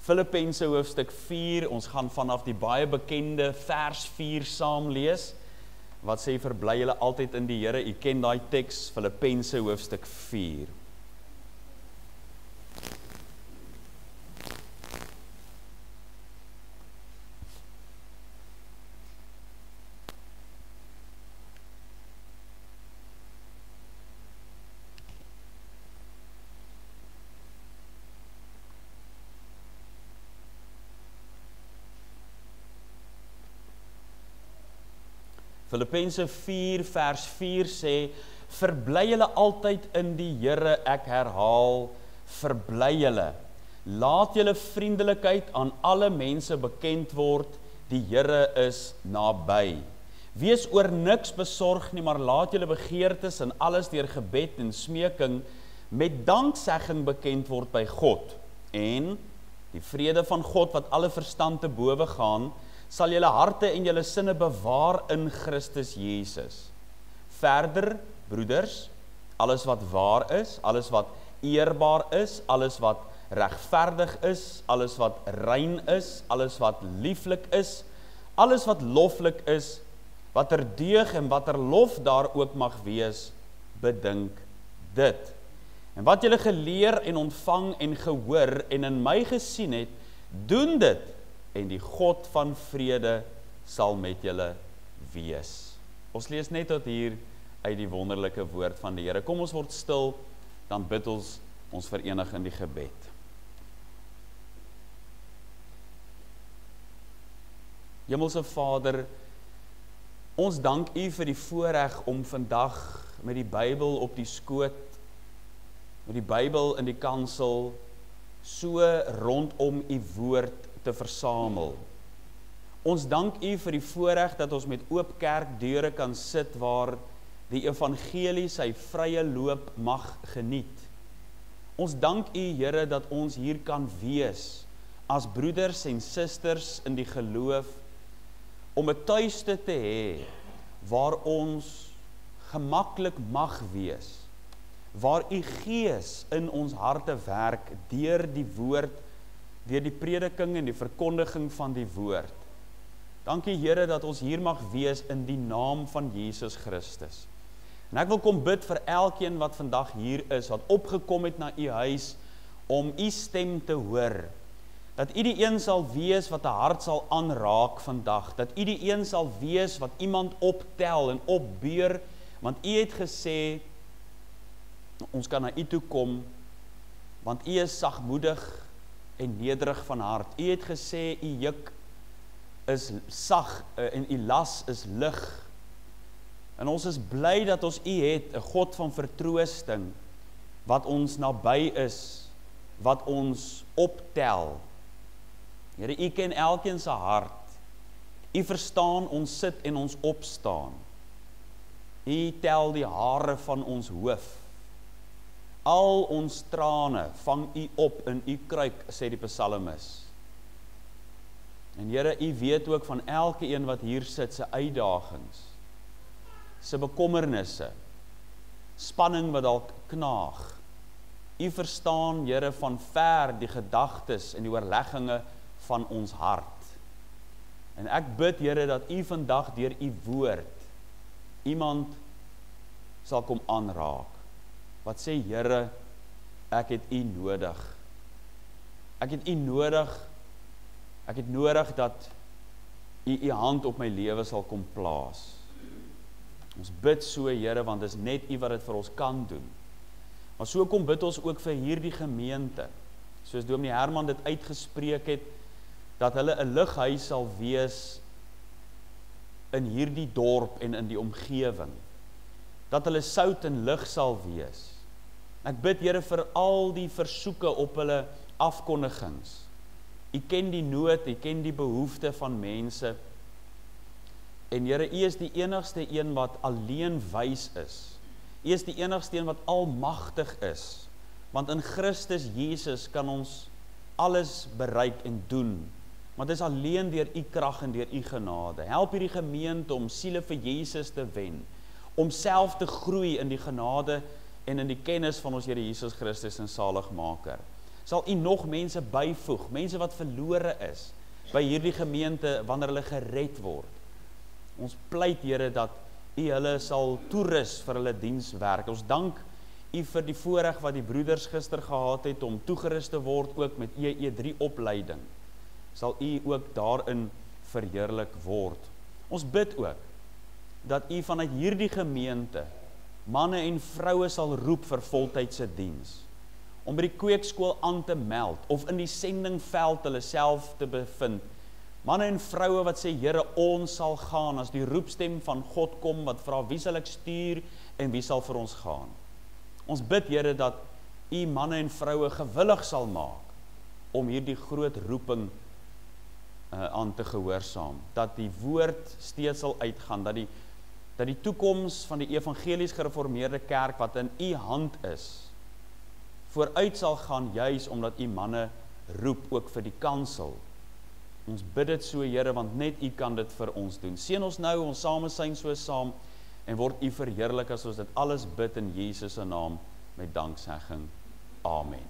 Filippense hoofstuk 4, ons gaan vanaf die baie bekende vers 4 saam lees, wat sê, verbly julle altyd in die Here. U ken daai teks, Filippense hoofstuk 4. Filippense 4 vers 4 sê, verbly julle altyd in die Here, ek herhaal, verbly julle. Laat julle vriendelikheid aan alle mense bekend word, die Here is naby. Wees oor niks besorg nie, maar laat julle begeertes en alles deur gebed en smeking met danksegging bekend word by God. En die vrede van God wat alle verstand te bowe gaan, sal julle harte en julle sinne bewaar in Christus Jesus. Verder, broeders, alles wat waar is, alles wat eerbaar is, alles wat regverdig is, alles wat rein is, alles wat lieflik is, alles wat loflik is, wat er deug en wat er lof daar ook mag wees, bedink dit. En wat julle geleer en ontvang en gehoor en in my gesien het, doen dit, en die God van vrede sal met julle wees. Ons lees net tot hier uit die wonderlike woord van die Here. Kom ons word stil, dan bid ons verenig in die gebed. Hemelse Vader, ons dank U vir die voorreg om vandag met die Bybel op die skoot, met die Bybel in die kansel, so rondom U woord te versamel. Ons dank U vir die voorreg dat ons met oop kerkdeure kan sit waar die evangelie sy vrye loop mag geniet. Ons dank U, Here, dat ons hier kan wees as broeders en susters in die geloof om 'n tuiste te hê waar ons gemaklik mag wees, waar U Gees in ons harte werk deur die woord, deur die prediking en die verkondiging van die woord. Dankie Here dat ons hier mag wees in die naam van Jesus Christus. En ek wil kom bid vir elkeen wat vandag hier is, wat opgekom het na U huis om U stem te hoor. Dat U die een sal wees wat 'n hart sal aanraak vandag. Dat U die een sal wees wat iemand optel en opbeur, want U het gesê ons kan na U toe kom, want U is sagmoedig en nederig van hart. U het gesê, U juk is sag en U las is lig. En ons is bly dat ons U het, 'n God van vertroosting, wat ons naby is, wat ons optel. Here, U ken elkeen se hart. U verstaan ons sit en ons opstaan. U tel die hare van ons hoof. Al ons trane vang U op in U kruik, sê die psalmis. En Here, U weet ook van elke een wat hier sit, se uitdagings, se bekommernisse, spanning wat dalk knaag. U verstaan, Here, van ver die gedagtes en die oorlegginge van ons hart. En ek bid, Here, dat U vandag deur U woord iemand sal kom aanraak. Wat sê, Here, ek het U nodig. Ek het U nodig. Ek het nodig dat U hand op my lewe sal kom plaas. Ons bid so, Here, want dit is net U wat dit vir ons kan doen. Maar so kom bid ons ook vir hierdie gemeente. Soos Dominee Herman dit uitgespreek het, dat hulle 'n lighuis sal wees in hierdie dorp en in die omgewing. Dat hulle sout en lig sal wees. Ek bid, Here, vir al die versoeke op hulle afkondigings. U ken die nood, U ken die behoefte van mense. En Here, U is die enigste een wat alleen wys is. U is die enigste een wat almagtig is. Want in Christus Jesus kan ons alles bereik en doen. Maar dit is alleen deur U krag en deur U genade. Help hierdie gemeente om siele vir Jesus te wen, om self te groei in die genade en in die kennis van ons Here Jesus Christus en Saligmaker. sal U nog mense byvoeg, mense wat verlore is, by hierdie gemeente, wanneer hulle gered word. Ons pleit, Here, dat U hulle sal toerus vir hulle dienswerk. Ons dank U vir die voorreg wat die broeders gister gehad het, om toegerus te word, ook met EE3 opleiding. Sal U ook daarin verheerlik word. Ons bid ook, dat U vanuit hierdie gemeente, manne en vroue sal roep vir voltydse diens, om by die kweekskool aan te meld, of in die sendingveld hulle self te bevind. Manne en vroue wat sê, Here, ons sal gaan, as die roepstem van God kom, wat vra, wie sal ek stuur, en wie sal vir ons gaan? Ons bid, Here, dat U manne en vroue gewillig sal maak, om hierdie groot roeping aan te gehoorsaam, dat die woord steeds sal uitgaan, dat die toekoms van die evangelies gereformeerde kerk, wat in U hand is, vooruit sal gaan, juis omdat U manne roep, ook vir die kansel. Ons bid dit so, Here, want net U kan dit vir ons doen. Seën ons nou, ons samesyn so saam, en word U verheerlik as ons dit alles bid in Jesus se naam, met danksegging. Amen.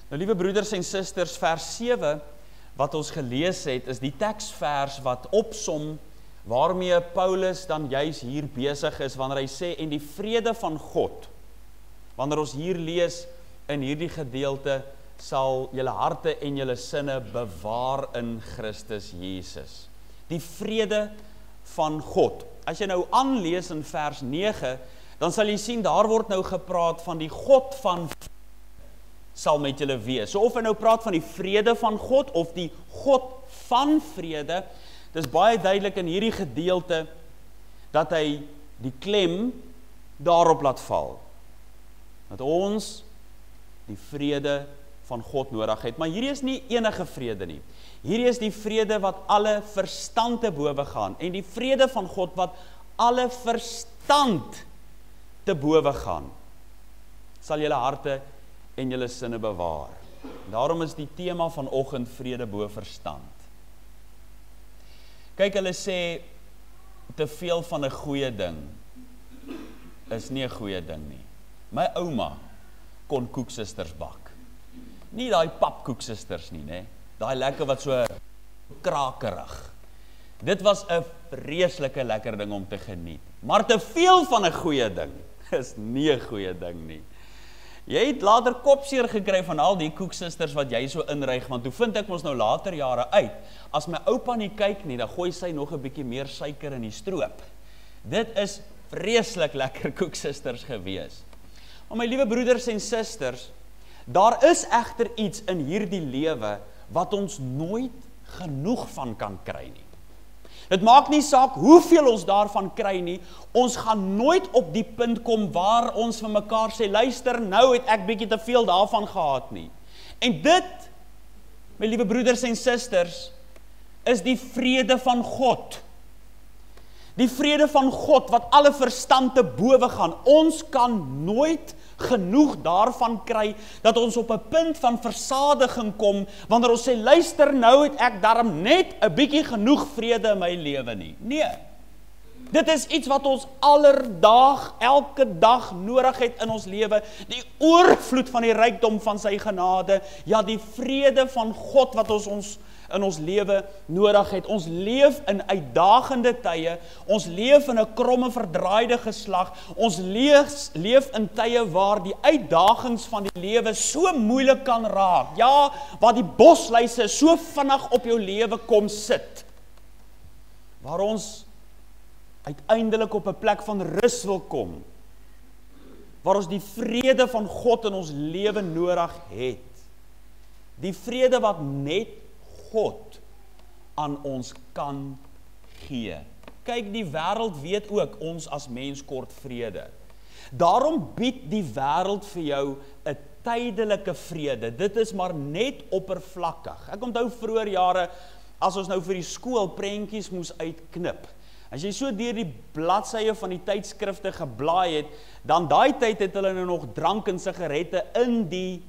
Nou, liewe broeders en susters, vers 7, wat ons gelees het, is die teksvers wat opsom, waarmee Paulus dan juis hier besig is, wanneer hy sê, en die vrede van God, wanneer ons hier lees, in hierdie gedeelte, sal julle harte en julle sinne bewaar in Christus Jesus. Die vrede van God. As jy nou aanlees in vers 9, dan sal jy sien, daar word nou gepraat van die God van vrede sal met julle wees. So of hy nou praat van die vrede van God, of die God van vrede, dit is baie duidelik in hierdie gedeelte, dat hy die klem daarop laat val. Dat ons die vrede van God nodig het. Maar hierdie is nie enige vrede nie. Hierdie is die vrede wat alle verstand te bowe gaan. En die vrede van God wat alle verstand te bowe gaan, sal julle harte en julle sinne bewaar. Daarom is die tema vanoggend vrede bo verstand. Kyk, hulle sê, te veel van 'n goeie ding is nie 'n goeie ding nie. My ouma kon koeksisters bak. Nie daai papkoeksisters nie, né? Daai lekker wat so krakerig. Dit was 'n vreeslike lekker ding om te geniet. Maar te veel van 'n goeie ding is nie 'n goeie ding nie. Jy het later kopseer gekry van al die koeksisters wat jy so inryg, want toe vind ek ons nou later jare uit, as my oupa nie kyk nie, dan gooi sy nog 'n bietjie meer suiker in die stroop. Dit is vreeslik lekker koeksisters gewees. Maar my liewe broeders en susters, daar is egter iets in hierdie lewe wat ons nooit genoeg van kan kry nie. Dit maak nie saak hoeveel ons daarvan kry nie, ons gaan nooit op die punt kom waar ons vir mekaar sê, luister, nou het ek bietjie te veel daarvan gehad nie. En dit, my liewe broeders en susters, is die vrede van God. Die vrede van God wat alle verstand te bowe gaan. Ons kan nooit genoeg daarvan kry, dat ons op 'n punt van versadiging kom, wanneer ons sê, luister, nou het ek daarom net 'n bietjie genoeg vrede in my lewe nie. Nee, dit is iets wat ons allerdag, elke dag nodig het in ons lewe, die oorvloed van die rykdom van sy genade, ja, die vrede van God wat ons in ons lewe nodig het. Ons leef in uitdagende tye, ons leef in 'n kromme verdraaide geslag, ons leef in tye waar die uitdagings van die lewe so moeilik kan raak, ja, waar die bosluise so vinnig op jou lewe kom sit, waar ons uiteindelik op 'n plek van rus wil kom, waar ons die vrede van God in ons lewe nodig het, die vrede wat net God aan ons kan gee. Kyk, die wêreld weet ook, ons as mens kort vrede. Daarom bied die wêreld vir jou 'n tydelike vrede. Dit is maar net oppervlakkig. Ek onthou vroeër jare, as ons nou vir die skool prentjies moes uitknip. As jy so deur die bladsye van die tydskrifte geblaai het, dan daai tyd het hulle nou nog drank en sigarette in die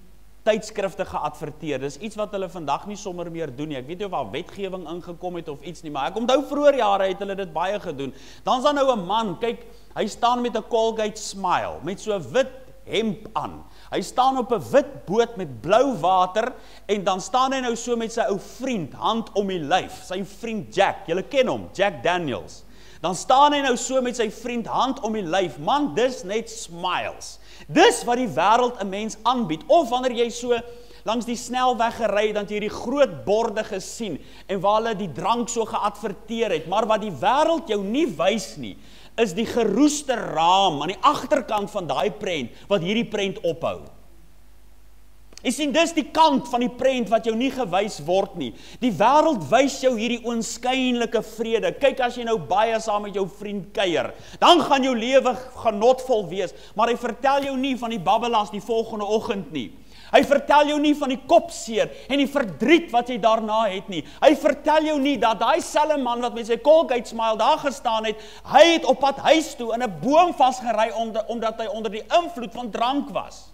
tydskrifte geadverteer. Dis iets wat hulle vandag nie sommer meer doen nie. Ek weet nie of daar wetgewing ingekom het of iets nie, maar ek onthou vroeër jare het hulle dit baie gedoen. Dan is daar nou 'n man, kyk, hy staan met 'n Colgate smile, met so 'n wit hemp aan. Hy staan op 'n wit boot met blou water en dan staan hy nou so met sy ou vriend, hand om die lyf, sy vriend Jack, julle ken hom, Jack Daniels. Dan staan hy nou so met sy vriend, hand om die lyf, man, dis net smiles. Dis wat die wêreld 'n mens aanbied, of wanneer jy so langs die snelweg gery, dan het jy die groot borde gesien, en waar hulle die drank so geadverteer het, maar wat die wêreld jou nie wys nie, is die geroeste raam aan die agterkant van daai prent, wat hierdie prent ophou. Jy sien, dis die kant van die prent wat jou nie gewys word nie. Die wêreld wys jou hierdie oënskynlike vrede. Kyk, as jy nou baie saam met jou vriend kuier, dan gaan jou lewe genotvol wees, maar hy vertel jou nie van die babbelas die volgende oggend nie. Hy vertel jou nie van die kopseer en die verdriet wat jy daarna het nie. Hy vertel jou nie dat daai selfe man wat met sy Colgate smile daar gestaan het, hy het op pad huis toe in 'n boom vasgery omdat hy onder die invloed van drank was.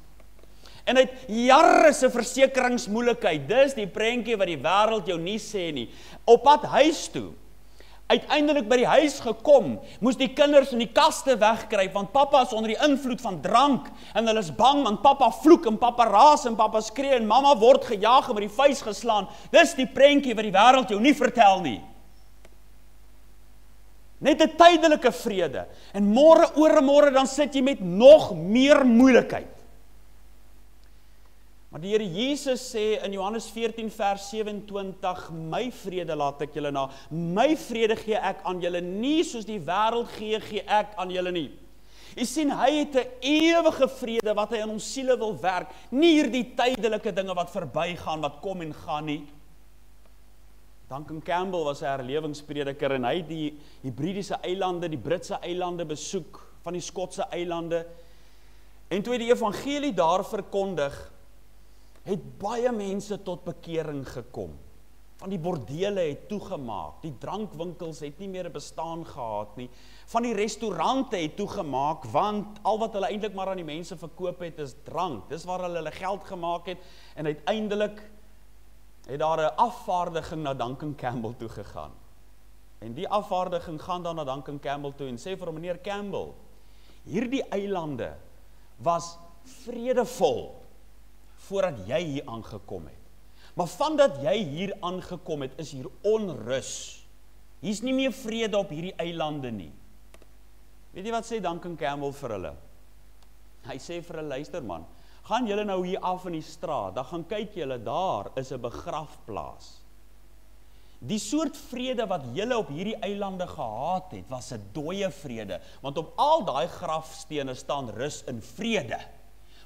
En hy het jare se versekeringsmoeilikheid. Dis die prentjie wat die wêreld jou nie sê nie. Op pad huis toe. Uiteindelik by die huis gekom, moes die kinders in die kaste wegkruip, want pappa is onder die invloed van drank, en hulle is bang, want pappa vloek, en pappa raas, en pappa skree, en mamma word gejaag en met die vuis geslaan. Dis die prentjie wat die wêreld jou nie vertel nie. Net 'n tydelike vrede, en môre dan sit jy met nog meer moeilikheid. Maar die Here Jesus sê in Johannes 14 vers 27, my vrede laat ek julle na, my vrede gee ek aan julle, nie soos die wêreld gee ek aan julle nie. Jy sien, hy het 'n ewige vrede wat hy in ons siele wil werk, nie hierdie tydelike dinge wat verbygaan, wat kom en gaan nie. Duncan Campbell was 'n herlewingsprediker en hy het die Hebridiese eilande, die Britse eilande besoek, van die Skotse eilande, en toe hy die evangelie daar verkondig, het baie mense tot bekering gekom. Van die bordele het toegemaak, die drankwinkels het nie meer 'n bestaan gehad nie, van die restaurante het toegemaak, want al wat hulle eintlik maar aan die mense verkoop het is drank, dis waar hulle geld gemaak het, en uiteindelik het daar 'n afvaardiging na Duncan Campbell toe gegaan. En die afvaardiging gaan dan na Duncan Campbell toe en sê vir hom, meneer Campbell, hierdie eilande was vredevol, voordat jy hier aangekom het. Maar vandat jy hier aangekom het, is hier onrus. Hier's nie meer vrede op hierdie eilande nie. Weet jy wat sê Duncan Campbell vir hulle? Hy sê vir hulle, luister man, gaan julle nou hier af in die straat, dan gaan kyk julle, daar is 'n begrafplaas. Die soort vrede wat julle op hierdie eilande gehad het, was 'n dooie vrede, want op al daai grafstene staan rus in vrede.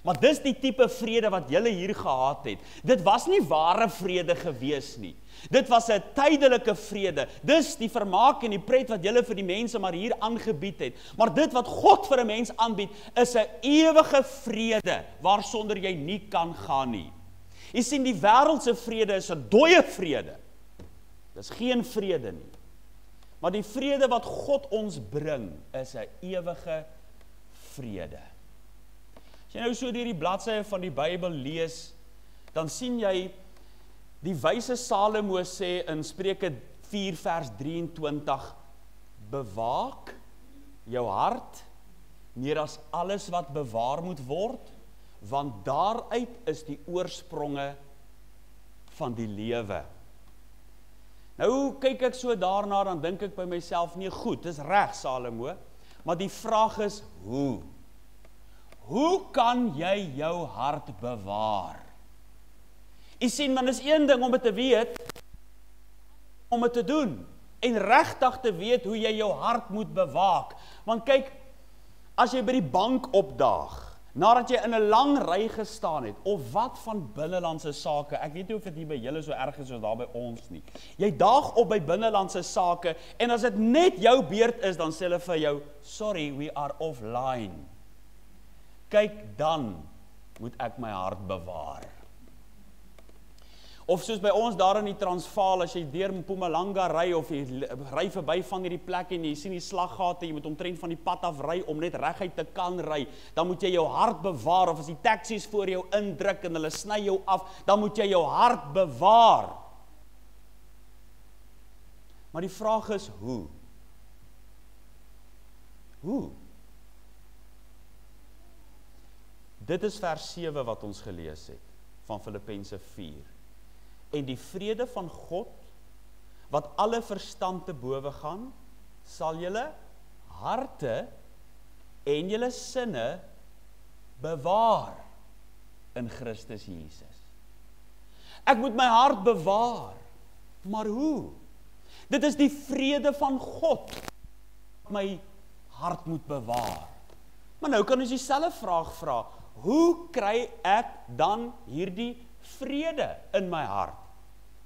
Maar dis die tipe vrede wat julle hier gehad het. Dit was nie ware vrede gewees nie. Dit was 'n tydelike vrede. Dis die vermaak en die pret wat julle vir die mense maar hier aangebied het. Maar dit wat God vir 'n mens aanbied, is 'n ewige vrede, waarsonder jy nie kan gaan nie. Jy sien, die wêreldse vrede is 'n dooie vrede. Dis geen vrede nie. Maar die vrede wat God ons bring, is 'n ewige vrede. As jy nou so deur die bladsye van die Bybel lees, dan sien jy die wyse Salomo sê in Spreuke 4 vers 23, bewaak jou hart meer as alles wat bewaar moet word, want daaruit is die oorspronge van die lewe. Nou kyk ek so daarna, dan dink ek by myself, nee goed, dis reg Salomo, maar die vraag is, hoe? Hoe kan jy jou hart bewaar? Jy sien, man, is een ding om dit te weet, om dit te doen, en regtig te weet hoe jy jou hart moet bewaak. Want kyk, as jy by die bank opdaag, nadat jy in 'n lang ry gestaan het, of wat van binnelandse sake, ek weet nie of dit hier by julle so erg is soos daar by ons nie. Jy daag op by binnelandse sake, en as dit net jou beurt is, dan sê hulle vir jou, sorry, we are offline. Kyk, dan moet ek my hart bewaar. Of soos by ons daar in die Transvaal, as jy deur Mpumalanga ry, of jy ry verby van hierdie plek en jy sien die slaggate, jy moet omtrent van die pad af ry om net reguit te kan ry, dan moet jy jou hart bewaar, of as die taksies voor jou indruk en hulle sny jou af, dan moet jy jou hart bewaar. Maar die vraag is, hoe? Hoe? Dit is vers 7 wat ons gelees het, van Filippense 4. En die vrede van God, wat alle verstand te bowe gaan, sal julle harte en julle sinne bewaar in Christus Jesus. Ek moet my hart bewaar, maar hoe? Dit is die vrede van God wat my hart moet bewaar. Maar nou kan ons dieselfde vraag vra, hoe kry ek dan hierdie vrede in my hart?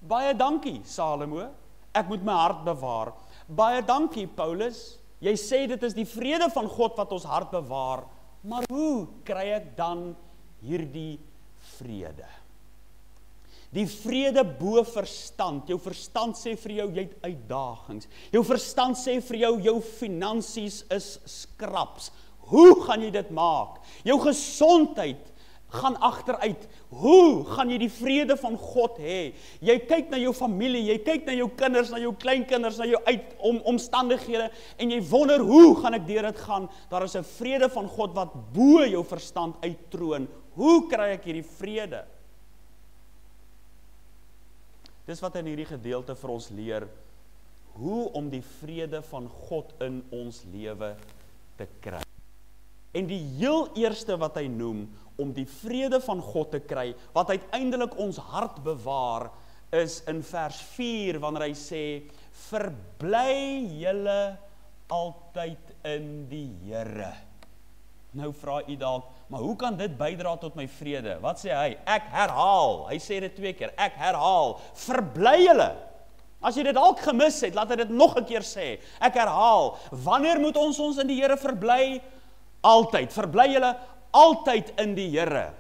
Baie dankie, Salomo, ek moet my hart bewaar. Baie dankie, Paulus, jy sê dit is die vrede van God wat ons hart bewaar, maar hoe kry ek dan hierdie vrede? Die vrede bo verstand. Jou verstand sê vir jou, jy het uitdagings. Jou verstand sê vir jou, jou finansies is skraps. Hoe gaan jy dit maak? Jou gesondheid gaan agteruit. Hoe gaan jy die vrede van God hê? Jy kyk na jou familie, jy kyk na jou kinders, na jou kleinkinders, na jou omstandighede, en jy wonder, hoe gaan ek deur dit gaan? Daar is 'n vrede van God wat bo jou verstand uittroon. Hoe kry ek hierdie vrede? Dis wat in hierdie gedeelte vir ons leer, hoe om die vrede van God in ons lewe te kry. En die heel eerste wat hy noem, om die vrede van God te kry, wat uiteindelik ons hart bewaar, is in vers 4, wanneer hy sê, verbly julle altyd in die Here. Nou vra u dalk, maar hoe kan dit bydra tot my vrede? Wat sê hy? Ek herhaal, hy sê dit 2 keer, ek herhaal, verbly julle. As jy dit dalk gemis het, laat hy dit nog 'n keer sê, ek herhaal, wanneer moet ons in die Here verbly? Altyd, verbly julle altyd in die Here.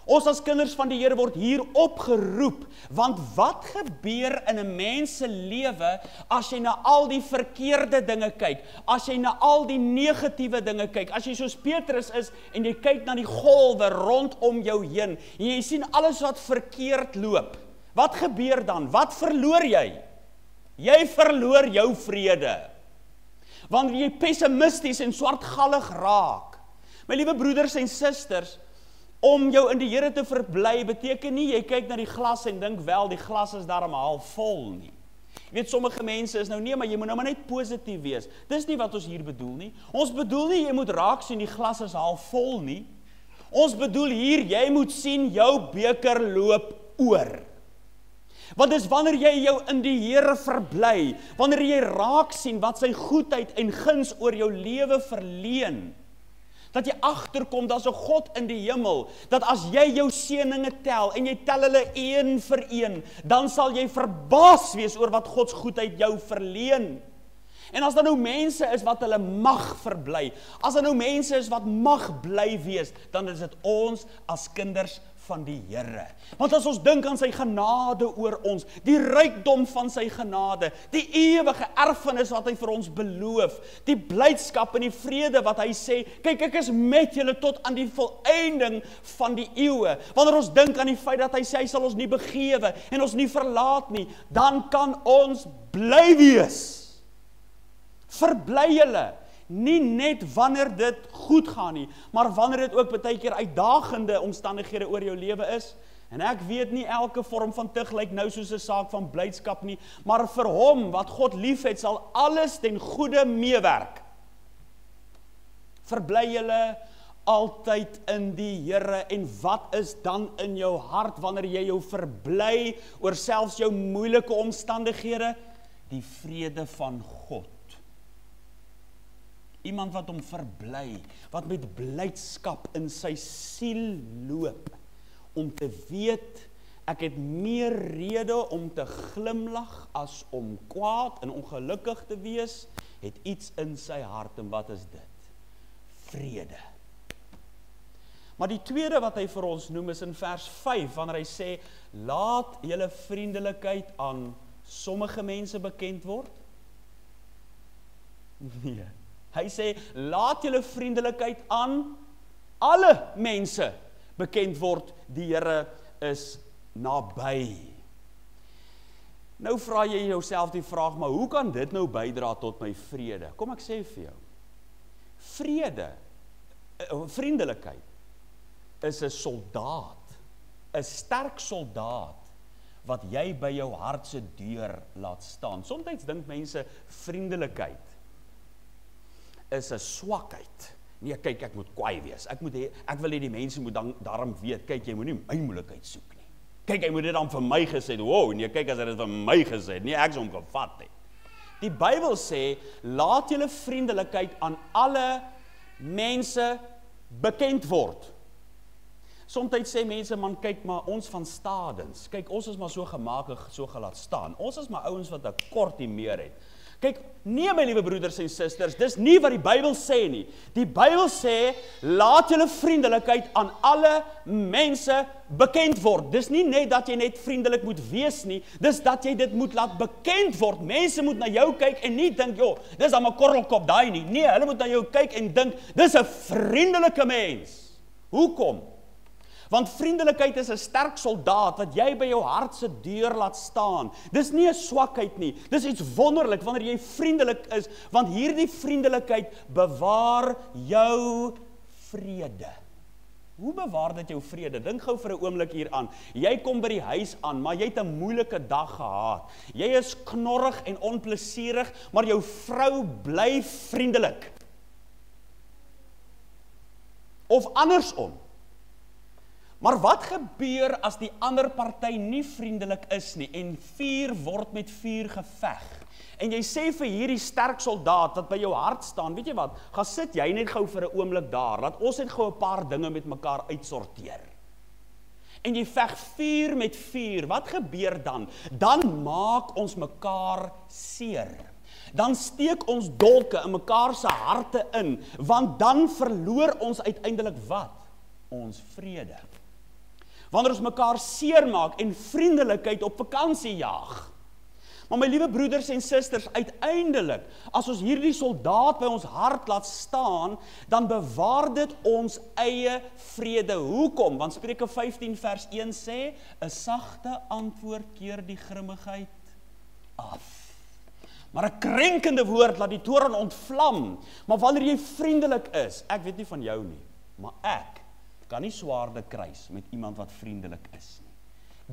Ons as kinders van die Here word hier opgeroep, want wat gebeur in 'n mens se lewe as jy na al die verkeerde dinge kyk, as jy na al die negatiewe dinge kyk, as jy soos Petrus is en jy kyk na die golwe rondom jou heen, en jy sien alles wat verkeerd loop, wat gebeur dan? Wat verloor jy? Jy verloor jou vrede. Wanneer jy pessimisties en swartgallig raak. My liewe broeders en susters, om jou in die Here te verbly, beteken nie, jy kyk na die glas en dink wel, die glas is daarom half vol nie. Jy weet, sommige mense is nou, nee, maar jy moet nou maar net positief wees. Dis nie wat ons hier bedoel nie. Ons bedoel nie, jy moet raak sien, die glas is half vol nie. Ons bedoel hier, jy moet sien, jou beker loop oor. Want dis wanneer jy jou in die Here verbly, wanneer jy raak sien wat sy goedheid en guns oor jou lewe verleen, dat jy agterkom, daar's 'n God in die hemel, dat as jy jou seëninge tel, en jy tel hulle een vir een, dan sal jy verbaas wees oor wat Gods goedheid jou verleen. En as daar nou mense is wat hulle mag verbly, as daar nou mense is wat mag bly wees, dan is dit ons as kinders van die Here. Want as ons dink aan sy genade oor ons, die rykdom van sy genade, die ewige erfenis wat hy vir ons beloof, die blydskap en die vrede wat hy sê, kyk, ek is met julle tot aan die volëinding van die eeue. Wanneer ons dink aan die feit dat hy sê, hy sal ons nie begewe en ons nie verlaat nie, dan kan ons bly wees. Verbly julle. Nie net wanneer dit goed gaan nie, maar wanneer dit ook baie keer uitdagende omstandighede oor jou lewe is. En ek weet nie elke vorm van tug lyk nou soos 'n saak van blydskap nie, maar vir hom wat God liefhet, sal alles ten goeie meewerk. Verbly julle altyd in die Here. En wat is dan in jou hart wanneer jy jou verbly oor selfs jou moeilike omstandighede? Die vrede van God. Iemand wat hom verbly, wat met blydskap in sy siel loop, om te weet, ek het meer rede om te glimlag as om kwaad en ongelukkig te wees, het iets in sy hart, en wat is dit? Vrede. Maar die tweede wat hy vir ons noem is in vers 5, wanneer hy sê, laat julle vriendelikheid aan sommige mense bekend word? Nee. Hy sê, laat julle vriendelikheid aan alle mense bekend word, die Here is naby. Nou vra jy jouself die vraag, maar hoe kan dit nou bydra tot my vrede? Kom ek sê vir jou, vrede, vriendelikheid, is 'n soldaat, 'n sterk soldaat, wat jy by jou hart se deur laat staan. Soms dink mense, vriendelikheid is 'n swakheid. Nee, kyk, ek moet kwaai wees. Ek wil hê die mense moet daarom weet, kyk, jy moet nie my moeilikheid soek nie. Kyk, hy moet dit dan vir my gesê het. Wow, nee, kyk, as hy dit vir my gesê het, nee, ek is hom gevat het. Die Bybel sê, laat julle vriendelikheid aan alle mense bekend word. Soms sê mense, man, kyk maar, ons van stadens, kyk, ons is maar so gemaak, so gelaat staan. Ons is maar ouens wat 'n kort die meer het. Kyk, nee my liewe broeders en susters, dis nie wat die Bybel sê nie. Die Bybel sê, laat julle vriendelikheid aan alle mense bekend word. Dis nie net dat jy net vriendelik moet wees nie, dis dat jy dit moet laat bekend word. Mense moet na jou kyk en nie dink, joh, dis dan 'n korrelkop daai nie. Nee, hulle moet na jou kyk en dink, dis 'n vriendelike mens. Hoekom? Want vriendelikheid is 'n sterk soldaat wat jy by jou hart se deur laat staan. Dis nie 'n swakheid nie. Dis iets wonderlik wanneer jy vriendelik is, want hierdie vriendelikheid bewaar jou vrede. Hoe bewaar dit jou vrede? Dink gou vir 'n oomblik hier aan. Jy kom by die huis aan, maar jy het 'n moeilike dag gehad. Jy is knorrig en onplesierig, maar jou vrou bly vriendelik. Of andersom. Maar wat gebeur as die ander party nie vriendelik is nie en vuur word met vuur geveg? En jy sê vir hierdie sterk soldaat wat by jou hart staan, weet jy wat, gaan sit jy net gou vir 'n oomblik daar, laat ons net gou 'n paar dinge met mekaar uitsorteer. En jy veg vuur met vuur, wat gebeur dan? Dan maak ons mekaar seer. Dan steek ons dolke in mekaar se harte in, want dan verloor ons uiteindelik wat? Ons vrede. Wanneer ons mekaar seer maak en vriendelikheid op vakansie jaag. Maar my liewe broeders en susters, uiteindelik, as ons hierdie soldaat by ons hart laat staan, dan bewaar dit ons eie vrede. Hoekom? Want Spreuke 15 vers 1 sê, 'n sagte antwoord keer die grimmigheid af. Maar 'n krenkende woord laat die toorn ontvlam. Maar wanneer jy vriendelik is, ek weet nie van jou nie, maar ek kan nie swaarde kruis met iemand wat vriendelik is nie.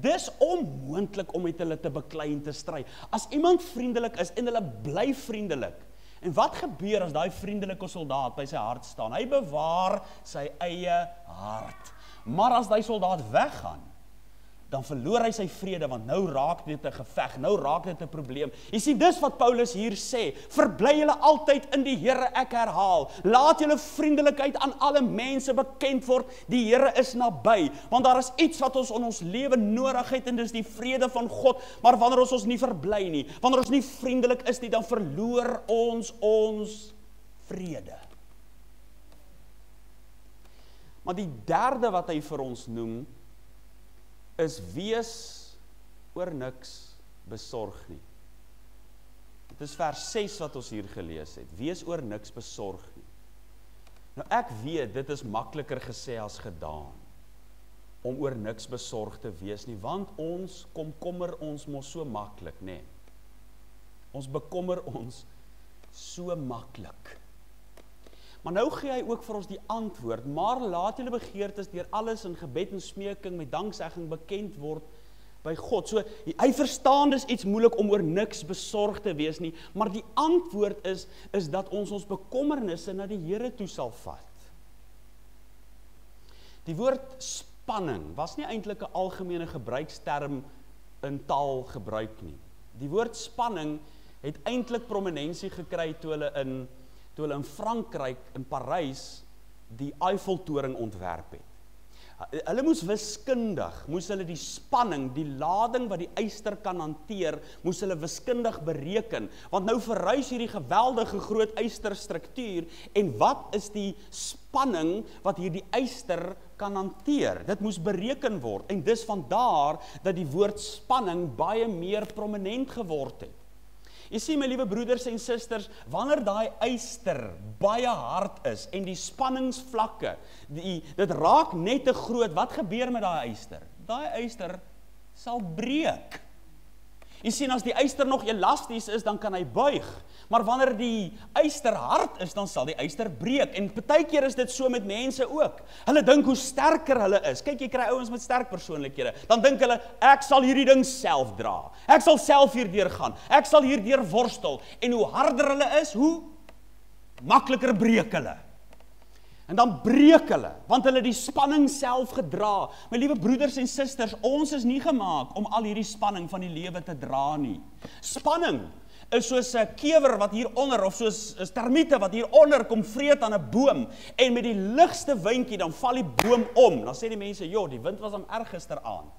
Dis onmoontlik om met hulle te beklei en te stry. As iemand vriendelik is en hulle bly vriendelik, en wat gebeur as daai vriendelike soldaat by sy hart staan? Hy bewaar sy eie hart. Maar as daai soldaat weggaan, dan verloor hy sy vrede, want nou raak dit 'n geveg, nou raak dit 'n probleem. Jy sien, dis wat Paulus hier sê, verbly julle altyd in die Here, ek herhaal, laat julle vriendelikheid aan alle mense bekend word, die Here is naby, want daar is iets wat ons in ons lewe nodig het, en dis die vrede van God, maar wanneer ons nie verbly nie, wanneer ons nie vriendelik is nie, dan verloor ons vrede. Maar die derde wat hy vir ons noem, is wees oor niks besorg nie. Dit is vers 6 wat ons hier gelees het. Wees oor niks besorg nie. Nou ek weet, dit is makliker gesê as gedaan, om oor niks besorg te wees nie, want ons komkommer ons mos so maklik, nê? Ons bekommer ons so maklik. Maar nou gee hy ook vir ons die antwoord, maar laat julle begeertes deur alles in gebed en smeking met danksegging bekend word by God. So, hy verstaan dis iets moeilik om oor niks besorg te wees nie, maar die antwoord is dat ons bekommernisse na die Here toe sal vat. Die woord spanning was nie eintlik 'n algemene gebruiksterm in taalgebruik nie. Die woord spanning het eintlik prominensie gekry toe hulle in Frankryk, in Parys, die Eiffeltoring ontwerp het. Hulle moes wiskundig, moes hulle die spanning, die lading wat die yster kan hanteer, moes hulle wiskundig bereken, want nou verhuis hierdie geweldige groot ysterstruktuur, en wat is die spanning wat hierdie yster kan hanteer? Dit moes bereken word, en dis vandaar dat die woord spanning baie meer prominent geword het. Jy sien my liewe broeders en susters, wanneer daai yster baie hard is en die spanningsvlakke, dit raak net te groot, wat gebeur met daai yster? Daai yster sal breek. Jy sien, as die yster nog elasties is, dan kan hy buig. Maar wanneer die yster hard is, dan sal die yster breek. En partykeer is dit so met mense ook. Hulle dink hoe sterker hulle is. Kyk, jy kry ouens met sterk persoonlikhede. Dan dink hulle, ek sal hierdie ding self dra. Ek sal self hierdeur gaan. Ek sal hierdeur worstel. En hoe harder hulle is, hoe makliker breek hulle. En dan breek hulle, want hulle die spanning self gedra. My liewe broeders en susters, ons is nie gemaak om al hierdie spanning van die lewe te dra nie. Spanning is soos 'n kewer wat hieronder, of soos termiete wat hieronder kom vreet aan 'n boom, en met die ligste windjie, dan val die boom om. Dan sê die mense, joh, die wind was erg gisteraand.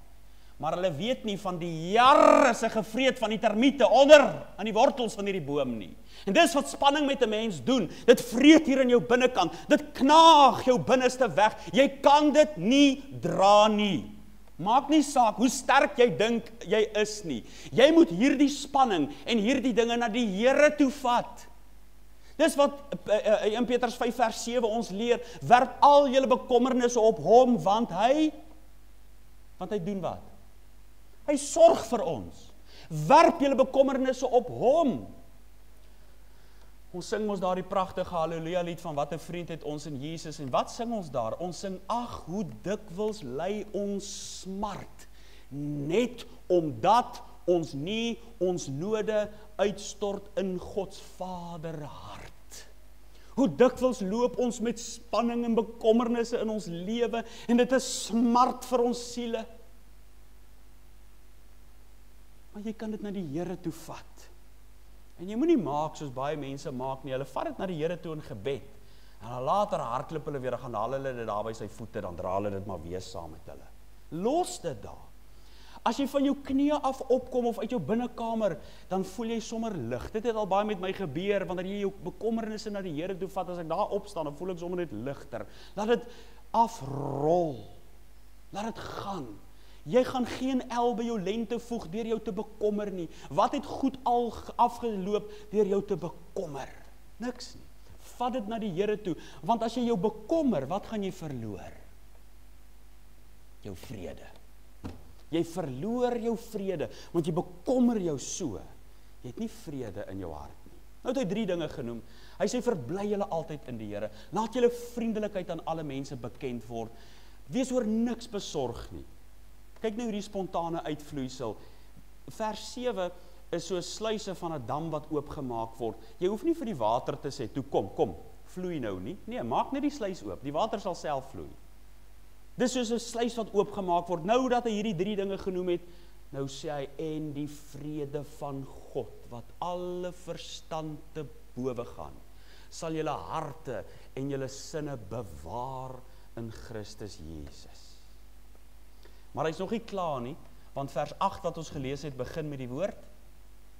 Maar hulle weet nie van die jare se gevreet van die termiete onder aan die wortels van hierdie boom nie. En dis wat spanning met 'n mens doen. Dit vreet hier in jou binnekant. Dit knaag jou binneste weg. Jy kan dit nie dra nie. Maak nie saak hoe sterk jy dink jy is nie. Jy moet hierdie spanning en hierdie dinge na die Here toe vat. Dis wat in Petrus 5 vers 7 ons leer. Werp al julle bekommernisse op hom, want hy doen wat? Hy sorg vir ons. Werp julle bekommernisse op hom. Ons sing ons daar die pragtige Halleluja lied van wat 'n vriend het ons in Jesus. En wat sing ons daar? Ons sing, ag, hoe dikwels ly ons smart, net omdat ons nie ons node uitstort in Gods Vaderhart. Hoe dikwels loop ons met spanning en bekommernisse in ons lewe, en dit is smart vir ons siele. Maar jy kan dit na die Here toe vat. En jy moet nie maak soos baie mense maak nie. Hulle vat dit na die Here toe in gebed. En dan later hardloop hulle weer, dan gaan haal hulle dit daar by sy voete, dan dra hulle dit maar weer saam met hulle. Los dit daar. As jy van jou knieë af opkom of uit jou binnekamer, dan voel jy sommer lig. Dit het al baie met my gebeur, wanneer jy jou bekommernisse na die Here toe vat, as ek daar opstaan, dan voel ek sommer net ligter. Laat dit afrol. Laat dit gaan. Jy gaan geen el by jou lente voeg deur jou te bekommer nie. Wat het goed al afgeloop deur jou te bekommer? Niks nie. Vat dit na die Here toe, want as jy jou bekommer, wat gaan jy verloor? Jou vrede. Jy verloor jou vrede, want jy bekommer jou so. Jy het nie vrede in jou hart nie. Nou het hy 3 dinge genoem. Hy sê, verbly julle altyd in die Here. Laat julle vriendelikheid aan alle mense bekend word. Wees oor niks besorg nie. Kyk nou hierdie spontane uitvloeisel. Vers 7 is so sluise van 'n dam wat oopgemaak word. Jy hoef nie vir die water te sê, toe kom, vloei nou nie. Nee, maak net die sluis oop. Die water sal self vloei. Dis soos 'n sluis wat oopgemaak word. Nou dat hy hierdie 3 dinge genoem het, nou sê hy, en die vrede van God, wat alle verstand te bowe gaan, sal julle harte en julle sinne bewaar in Christus Jesus. Maar hy's nog nie klaar nie, want vers 8 wat ons gelees het, begin met die woord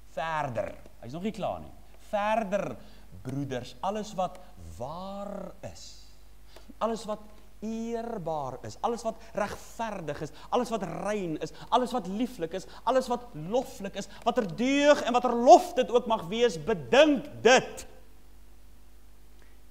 verder. Hy's nog nie klaar nie. Verder, broeders, alles wat waar is, alles wat eerbaar is, alles wat regverdig is, alles wat rein is, alles wat lieflik is, alles wat loflik is, wat er deug en wat er lof dit ook mag wees, bedink dit.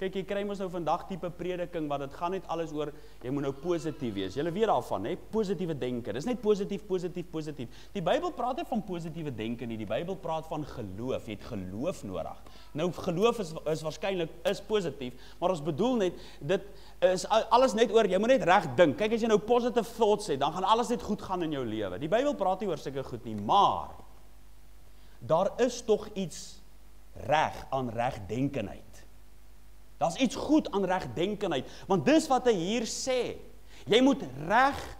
Kyk, jy kry mos nou vandag tipe prediking, wat dit gaan net alles oor, jy moet nou positief wees. Julle weet daarvan, hè? Positiewe denke. Dis net positief, positief, positief. Die Bybel praat nie van positiewe denke nie. Die Bybel praat van geloof. Jy het geloof nodig. Nou, geloof is waarskynlik positief, maar ons bedoel net, dit is alles net oor, jy moet net reg dink. Kyk, as jy nou positive thoughts het, dan gaan alles net goed gaan in jou lewe. Die Bybel praat nie oor sulke goed nie, maar daar is tog iets reg aan regdenkenheid. Daar's iets goed aan regdenkenheid, want dis wat hy hier sê. Jy moet reg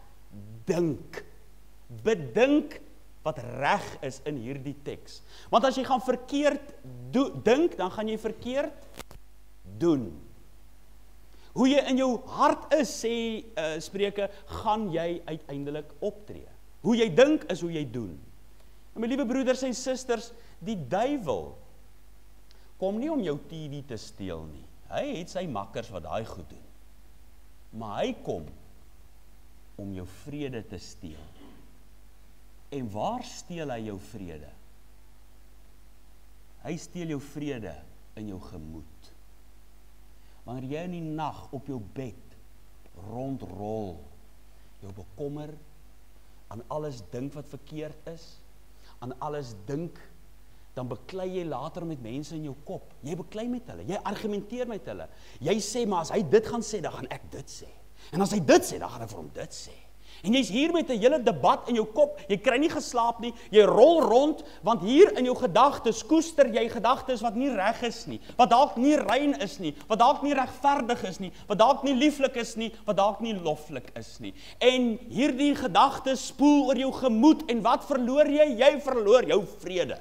dink. Bedink wat reg is in hierdie teks. Want as jy gaan verkeerd dink, dan gaan jy verkeerd doen. Hoe jy in jou hart is, sê Spreuke, gaan jy uiteindelik optree. Hoe jy dink is hoe jy doen. En my liewe broeders en susters, die duiwel kom nie om jou TV te steel nie. Hy het sy makkers wat daai goed doen. Maar hy kom om jou vrede te steel. En waar steel hy jou vrede? Hy steel jou vrede in jou gemoed. Wanneer jy in die nag op jou bed rondrol, jou bekommer, aan alles dink wat verkeerd is, aan alles dink, dan beklei jy later met mense in jou kop. Jy beklei met hulle, jy argumenteer met hulle. Jy sê, maar as hy dit gaan sê, dan gaan ek dit sê. En as hy dit sê, dan gaan ek vir hom dit sê. En jy's hier met 'n hele debat in jou kop, jy kry nie geslaap nie, jy rol rond, want hier in jou gedagtes koester jy gedagtes wat nie reg is nie, wat dalk nie rein is nie, wat dalk nie regverdig is nie, wat dalk nie lieflik is nie, wat dalk nie loflik is nie. En hierdie gedagtes spoel oor jou gemoed, en wat verloor jy? Jy verloor jou vrede.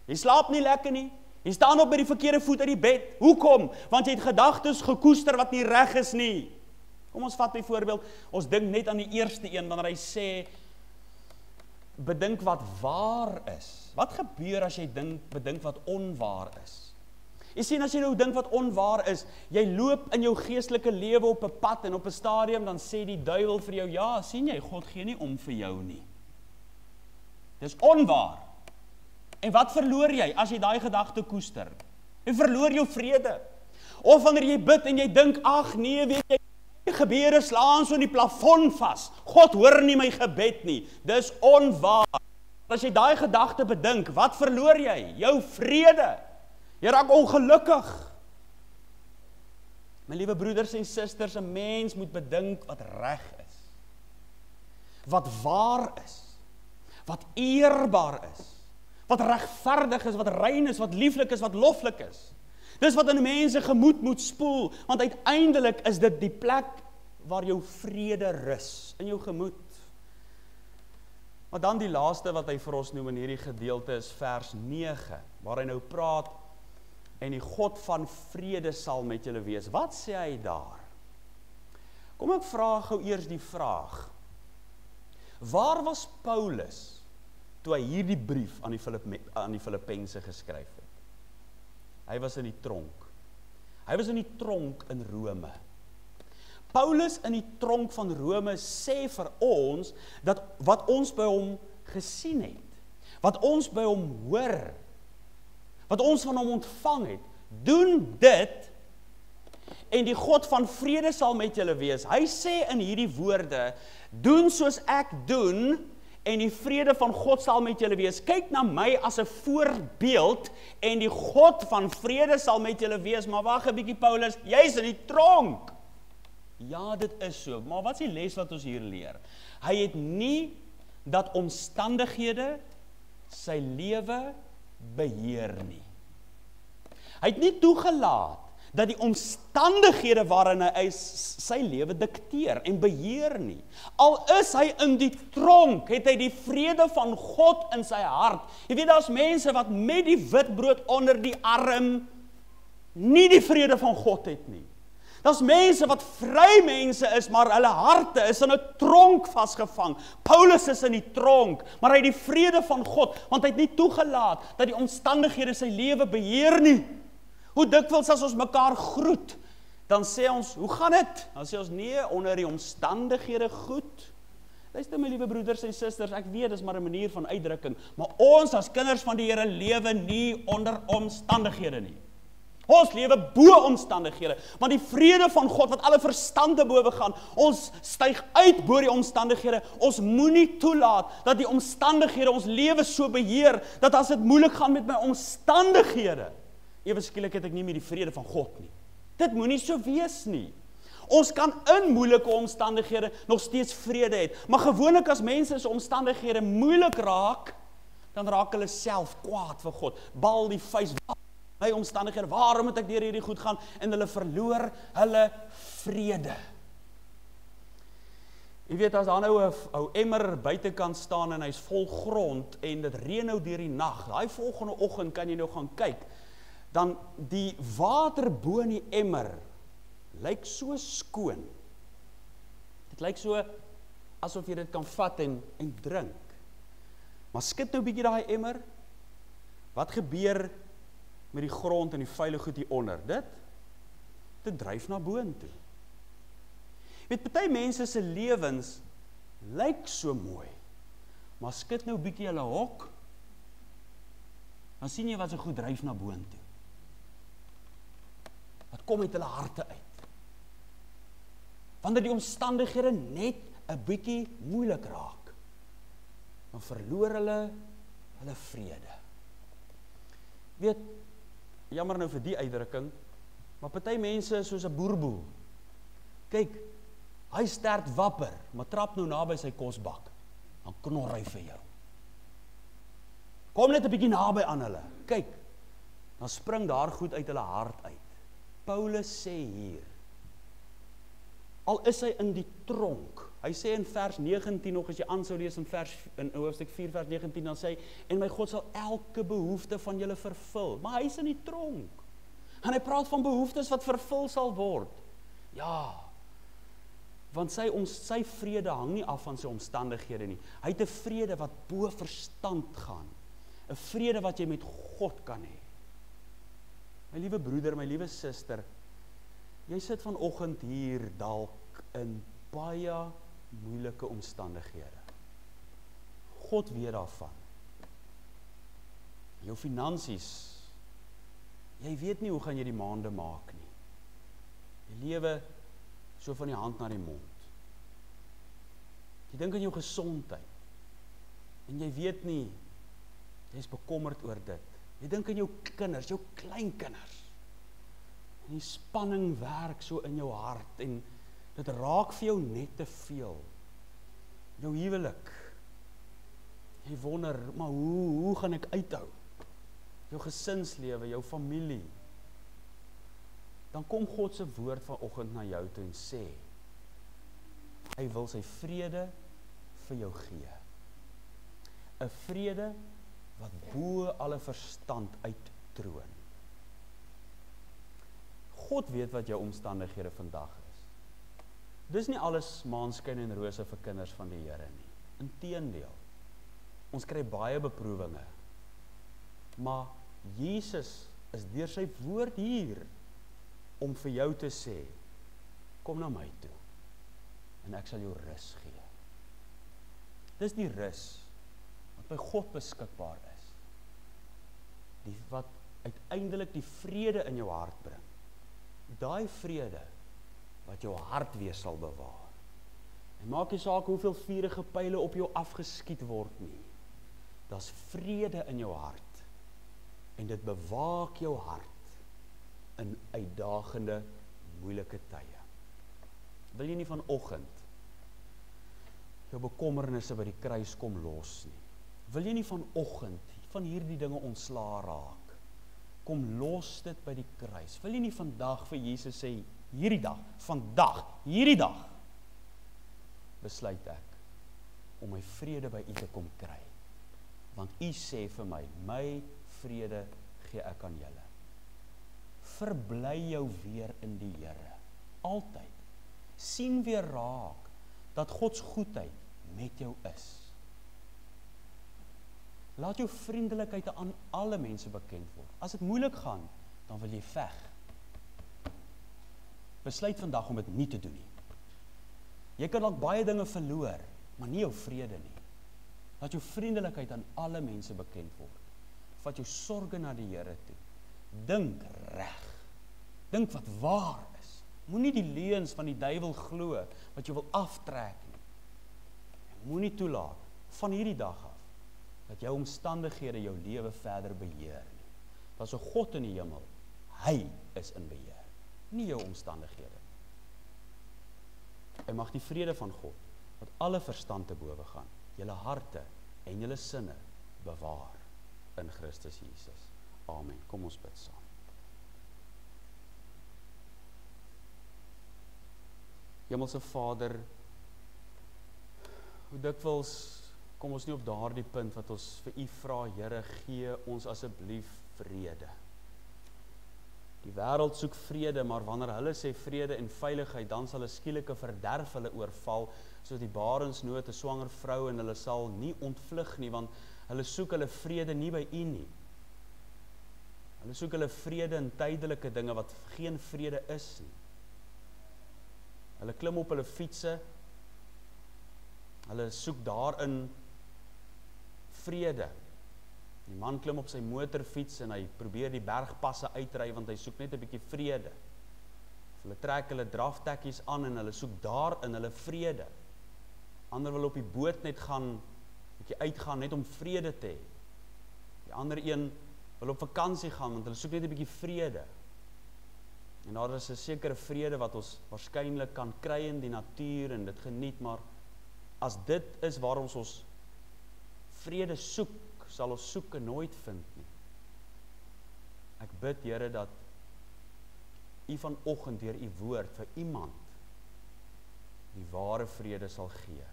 Jy slaap nie lekker nie, jy staan op by die verkeerde voet uit die bed. Hoekom? Want jy het gedagtes gekoester wat nie reg is nie. Kom ons vat byvoorbeeld, ons dink net aan die eerste een, wanneer hy sê, bedink wat waar is. Wat gebeur as jy bedink wat onwaar is? Jy sien, as jy nou dink wat onwaar is, jy loop in jou geestelike lewe op 'n pad en op 'n stadium, dan sê die duiwel vir jou, ja, sien jy, God gee nie om vir jou nie. Dis onwaar. En wat verloor jy as jy daai gedagte koester? Jy verloor jou vrede. Of wanneer jy bid en jy dink, ag nee, weet jy, gebeure slaan so in die plafon vas. God hoor nie my gebed nie. Dis onwaar. As jy daai gedagte bedink, wat verloor jy? Jou vrede. Jy raak ongelukkig. My liewe broeders en susters, 'n mens moet bedink wat reg is. Wat waar is. Wat eerbaar is. Wat regverdig is, wat rein is, wat lieflik is, wat loflik is. Dis wat in mense gemoed moet spoel, want uiteindelik is dit die plek waar jou vrede rus, in jou gemoed. Maar dan die laaste wat hy vir ons noem in hierdie gedeelte is vers 9, waar hy nou praat, en die God van vrede sal met julle wees. Wat sê hy daar? Kom ek vra gou eers die vraag, waar was Paulus toe hy hierdie brief aan die Filippense geskryf het? Hy was in die tronk. Hy was in die tronk in Rome. Paulus in die tronk van Rome sê vir ons, dat wat ons by hom gesien het, wat ons by hom hoor, wat ons van hom ontvang het, doen dit, en die God van vrede sal met julle wees. Hy sê in hierdie woorde, doen soos ek doen, en die vrede van God sal met julle wees. Kyk na my as 'n voorbeeld, en die God van vrede sal met julle wees. Maar wag 'n bietjie Paulus, jy's in die tronk. Ja, dit is so, maar wat is die les wat ons hier leer? Hy het nie dat omstandighede sy lewe beheer nie. Hy het nie toegelaat dat die omstandighede waarin hy sy lewe dikteer en beheer nie. Al is hy in die tronk, het hy die vrede van God in sy hart. Jy weet, daar's mense wat met die witbrood onder die arm nie die vrede van God het nie. Daar's mense wat vry mense is, maar hulle harte is in 'n tronk vasgevang. Paulus is in die tronk, maar hy het die vrede van God, want hy het nie toegelaat dat die omstandighede sy lewe beheer nie. Hoe dikwels as ons mekaar groet, dan sê ons, hoe gaan dit? Dan sê ons, nee, onder die omstandighede goed. Luister my liewe broeders en susters, ek weet, dis maar 'n manier van uitdrukking, maar ons as kinders van die Here lewe nie onder omstandighede nie. Ons lewe bo omstandighede, want die vrede van God wat alle verstand te bowe gaan, ons styg uit bo die omstandighede. Ons moenie toelaat dat die omstandighede ons lewe so beheer, dat as dit moeilik gaan met my omstandighede, ewe skielik het ek nie meer die vrede van God nie. Dit moenie so wees nie. Ons kan in moeilike omstandighede nog steeds vrede hê, maar gewoonlik as mense se omstandighede moeilik raak, dan raak hulle self kwaad vir God. Bal die vuis, my omstandighede, waarom moet ek deur hierdie goed gaan? En hulle verloor hulle vrede. Jy weet, as daar nou 'n ou emmer buitekant staan en hy's vol grond en dit reën nou deur die nag, daai volgende oggend kan jy nou gaan kyk, dan die water bo in die emmer lyk so skoon. Dit lyk so asof jy dit kan vat en drink. Maar skud nou 'n bietjie daai emmer. Wat gebeur met die grond en die vuile goed hier onder? Dit dryf na boontoe. Jy weet, party mense se lewens lyk so mooi, maar skud nou 'n bietjie hulle hok, dan sien jy wat so goed dryf na boontoe. Wat kom uit hulle harte uit? Wanneer die omstandighede net 'n bietjie moeilik raak, dan verloor hulle hulle vrede. Weet, jammer nou vir die uitdrukking, maar party mense is soos 'n boerboel. Kyk, hy sterk wapper, maar trap nou naby sy kosbak, dan knor hy vir jou. Kom net 'n bietjie naby aan hulle, kyk, dan spring daar goed uit hulle hart uit. Paulus sê hier, al is hy in die tronk, hy sê in vers 19 nog, as jy aan sou lees in hoofstuk 4 vers 19, dan sê hy, en my God sal elke behoefte van julle vervul, maar hy is in die tronk, en hy praat van behoeftes wat vervul sal word, ja, want sy vrede hang nie af van sy omstandighede nie, hy het 'n vrede wat bo verstand gaan, 'n vrede wat jy met God kan hê. My liewe broeder, my liewe suster, jy sit vanoggend hier dalk in baie moeilike omstandighede. God weet daarvan. Jou finansies, jy weet nie hoe gaan jy die maande maak nie. Jy lewe so van die hand na die mond. Jy dink aan jou gesondheid, en jy weet nie, jy is bekommerd oor dit. Jy dink aan jou kinders, jou kleinkinders, en die spanning werk so in jou hart, en dit raak vir jou net te veel. Jou huwelik, jy wonder, maar hoe gaan ek uithou? Jou gesinslewe, jou familie. Dan kom God se woord vanoggend na jou toe en sê, hy wil sy vrede vir jou gee. 'n vrede wat bo alle verstand uittroon. God weet wat jou omstandighede vandag is. Dis nie alles maanskyn en rose vir kinders van die Here nie. Inteendeel, ons kry baie beproewinge. Maar Jesus is deur sy woord hier om vir jou te sê, kom na my toe en ek sal jou rus gee. Dis die rus wat by God beskikbaar is. Die wat uiteindelik die vrede in jou hart bring. Daai vrede wat jou hart weer sal bewaar. En maak nie saak hoeveel vuurige pyle op jou afgeskiet word nie. Daar's vrede in jou hart. En dit bewaak jou hart in uitdagende, moeilike tye. Wil jy nie vanoggend jou bekommernisse by die kruis kom los nie? Wil jy nie vanoggend van hierdie dinge ontslaa raak? Kom los dit by die kruis. Wil jy nie vandag vir Jesus sê, hierdie dag, vandag, hierdie dag, besluit ek om my vrede by U te kom kry. Want U sê vir my vrede gee ek aan julle. Verbly jou weer in die Here. Altyd. Sien weer raak dat God se goedheid met jou is. Laat jou vriendelikheid aan alle mense bekend word. As dit moeilik gaan, dan wil jy veg. Besluit vandag om dit nie te doen nie. Jy kan dalk baie dinge verloor, maar nie jou vrede nie. Laat jou vriendelikheid aan alle mense bekend word. Vat jou sorge na die Here toe. Dink reg. Dink wat waar is. Moenie die leuns van die duiwel glo wat jou wil aftrek nie. Moenie toelaat van hierdie dag af dat jou omstandighede jou lewe verder beheer nie. Daar's 'n God in die hemel. Hy is in beheer, nie jou omstandighede. En mag die vrede van God, wat alle verstand te bowe gaan, julle harte en julle sinne bewaar in Christus Jesus. Amen. Kom ons bid saam. Hemelse Vader, hoe dikwels kom ons nie op daardie punt wat ons vir U vra, Here, gee ons asseblief vrede. Die wêreld soek vrede, maar wanneer hulle sê vrede en veiligheid, dan sal 'n skielike verderf hulle oorval, soos die barensnood 'n swanger vrou, en hulle sal nie ontvlug nie, want hulle soek hulle vrede nie by U nie. Hulle soek hulle vrede in tydelike dinge wat geen vrede is nie. Hulle klim op hulle fietsse, hulle soek daarin vrede. Die man klim op sy motorfiets en hy probeer die bergpasse uitry, want hy soek net 'n bietjie vrede. Of hulle trek hulle draftekkies aan en hulle soek daarin hulle vrede. Ander wil op die boot net gaan, bietjie uitgaan net om vrede te hê. Die ander een wil op vakansie gaan, want hulle soek net 'n bietjie vrede. En daar is 'n sekere vrede wat ons waarskynlik kan kry in die natuur en dit geniet, maar as dit is waarom ons vrede soek, sal ons soeke nooit vind nie. Ek bid, Here, dat U vanoggend deur U woord vir iemand die ware vrede sal gee,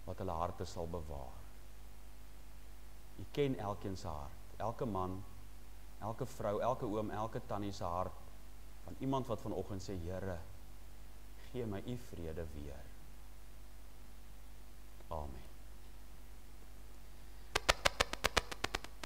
wat hulle harte sal bewaar. U ken elkeen se hart, elke man, elke vrou, elke oom, elke tannie se hart, van iemand wat vanoggend sê, Here, gee my U vrede weer. Amen.